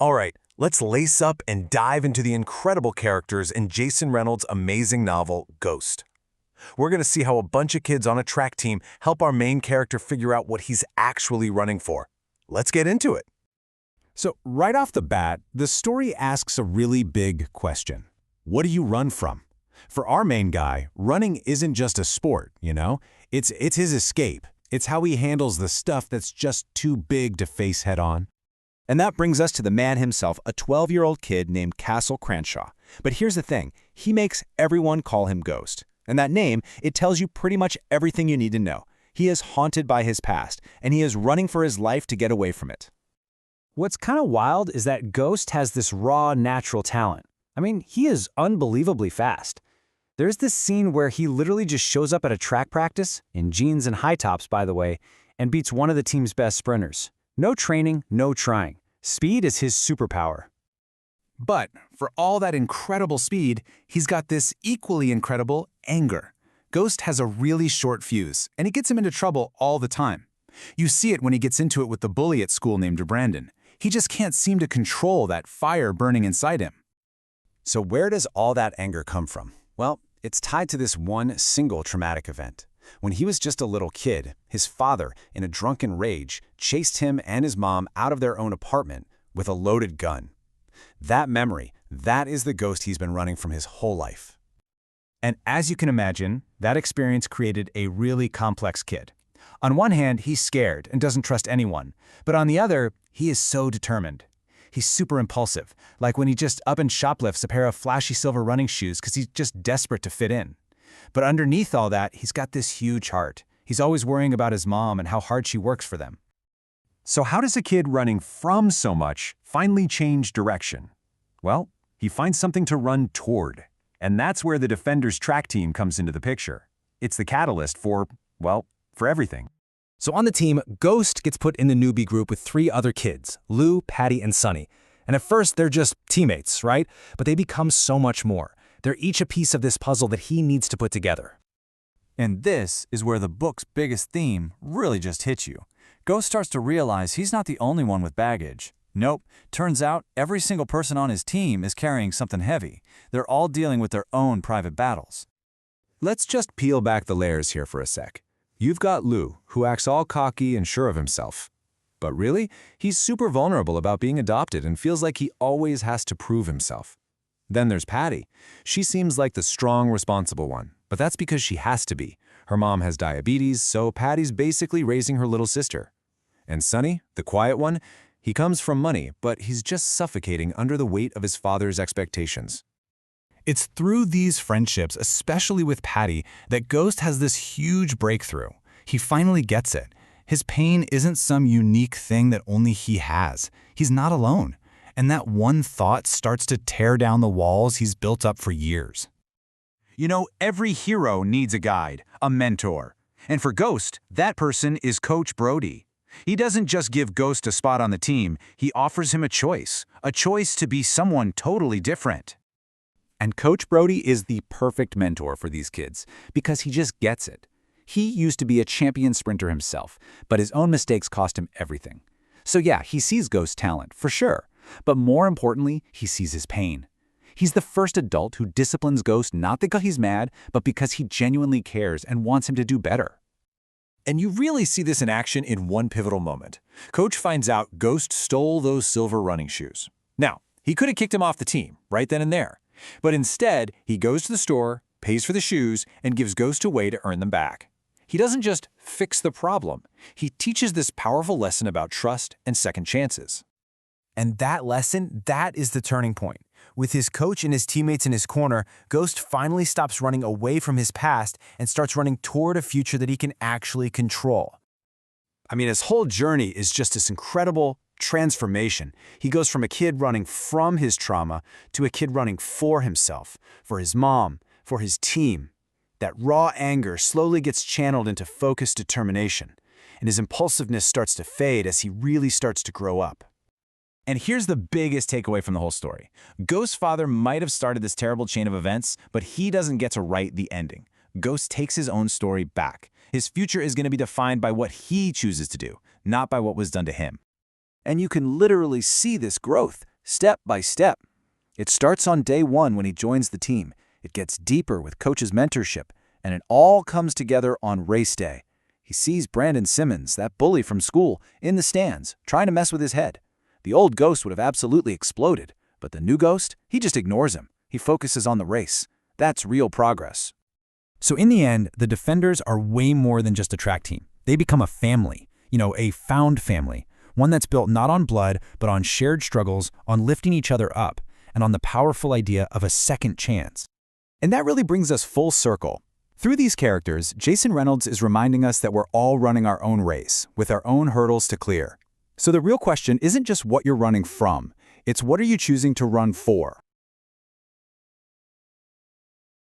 All right, let's lace up and dive into the incredible characters in Jason Reynolds' amazing novel, Ghost. We're going to see how a bunch of kids on a track team help our main character figure out what he's actually running for. Let's get into it. So right off the bat, the story asks a really big question. What do you run from? For our main guy, running isn't just a sport, you know? It's his escape. It's how he handles the stuff that's just too big to face head-on. And that brings us to the man himself, a 12-year-old kid named Cranshaw. But here's the thing, he makes everyone call him Ghost. And that name, it tells you pretty much everything you need to know. He is haunted by his past, and he is running for his life to get away from it. What's kind of wild is that Ghost has this raw, natural talent. I mean, he is unbelievably fast. There's this scene where he literally just shows up at a track practice, in jeans and high tops, by the way, and beats one of the team's best sprinters. No training, no trying. Speed is his superpower. But for all that incredible speed, he's got this equally incredible anger. Ghost has a really short fuse, and it gets him into trouble all the time. You see it when he gets into it with the bully at school named Brandon. He just can't seem to control that fire burning inside him. So where does all that anger come from? Well, it's tied to this one single traumatic event. When he was just a little kid, his father, in a drunken rage, chased him and his mom out of their own apartment with a loaded gun. That memory, that is the ghost he's been running from his whole life. And as you can imagine, that experience created a really complex kid. On one hand, he's scared and doesn't trust anyone, but on the other, he is so determined. He's super impulsive, like when he just up and shoplifts a pair of flashy silver running shoes because he's just desperate to fit in. But underneath all that, he's got this huge heart. He's always worrying about his mom and how hard she works for them. So how does a kid running from so much finally change direction? Well, he finds something to run toward. And that's where the Defenders track team comes into the picture. It's the catalyst for, well, for everything. So on the team, Ghost gets put in the newbie group with 3 other kids, Lou, Patty, and Sonny. And at first, they're just teammates, right? But they become so much more. They're each a piece of this puzzle that he needs to put together. And this is where the book's biggest theme really just hits you. Ghost starts to realize he's not the only one with baggage. Nope, turns out every single person on his team is carrying something heavy. They're all dealing with their own private battles. Let's just peel back the layers here for a sec. You've got Lou, who acts all cocky and sure of himself. But really, he's super vulnerable about being adopted and feels like he always has to prove himself. Then there's Patty. She seems like the strong, responsible one, but that's because she has to be. Her mom has diabetes, so Patty's basically raising her little sister. And Sonny, the quiet one, he comes from money, but he's just suffocating under the weight of his father's expectations. It's through these friendships, especially with Patty, that Ghost has this huge breakthrough. He finally gets it. His pain isn't some unique thing that only he has. He's not alone. And that one thought starts to tear down the walls he's built up for years. You know, every hero needs a guide, a mentor. And for Ghost, that person is Coach Brody. He doesn't just give Ghost a spot on the team, he offers him a choice to be someone totally different. And Coach Brody is the perfect mentor for these kids because he just gets it. He used to be a champion sprinter himself, but his own mistakes cost him everything. So yeah, he sees Ghost's talent, for sure. But more importantly, he sees his pain. He's the first adult who disciplines Ghost not because he's mad, but because he genuinely cares and wants him to do better. And you really see this in action in one pivotal moment. Coach finds out Ghost stole those silver running shoes. Now, he could have kicked him off the team right then and there. But instead, he goes to the store, pays for the shoes, and gives Ghost a way to earn them back. He doesn't just fix the problem. He teaches this powerful lesson about trust and second chances. And that lesson, that is the turning point. With his coach and his teammates in his corner, Ghost finally stops running away from his past and starts running toward a future that he can actually control. I mean, his whole journey is just this incredible transformation. He goes from a kid running from his trauma to a kid running for himself, for his mom, for his team. That raw anger slowly gets channeled into focused determination, and his impulsiveness starts to fade as he really starts to grow up. And here's the biggest takeaway from the whole story. Ghost's father might have started this terrible chain of events, but he doesn't get to write the ending. Ghost takes his own story back. His future is going to be defined by what he chooses to do, not by what was done to him. And you can literally see this growth. step by step. It starts on day one when he joins the team. It gets deeper with Coach's mentorship, and it all comes together on race day. He sees Brandon Simmons, that bully from school, in the stands, trying to mess with his head. The old Ghost would have absolutely exploded, but the new Ghost, he just ignores him. He focuses on the race. That's real progress. So in the end, the Defenders are way more than just a track team. They become a family, a found family, one that's built not on blood, but on shared struggles, on lifting each other up, and on the powerful idea of a second chance. And that really brings us full circle. Through these characters, Jason Reynolds is reminding us that we're all running our own race, with our own hurdles to clear. So the real question isn't just what you're running from, it's what are you choosing to run for?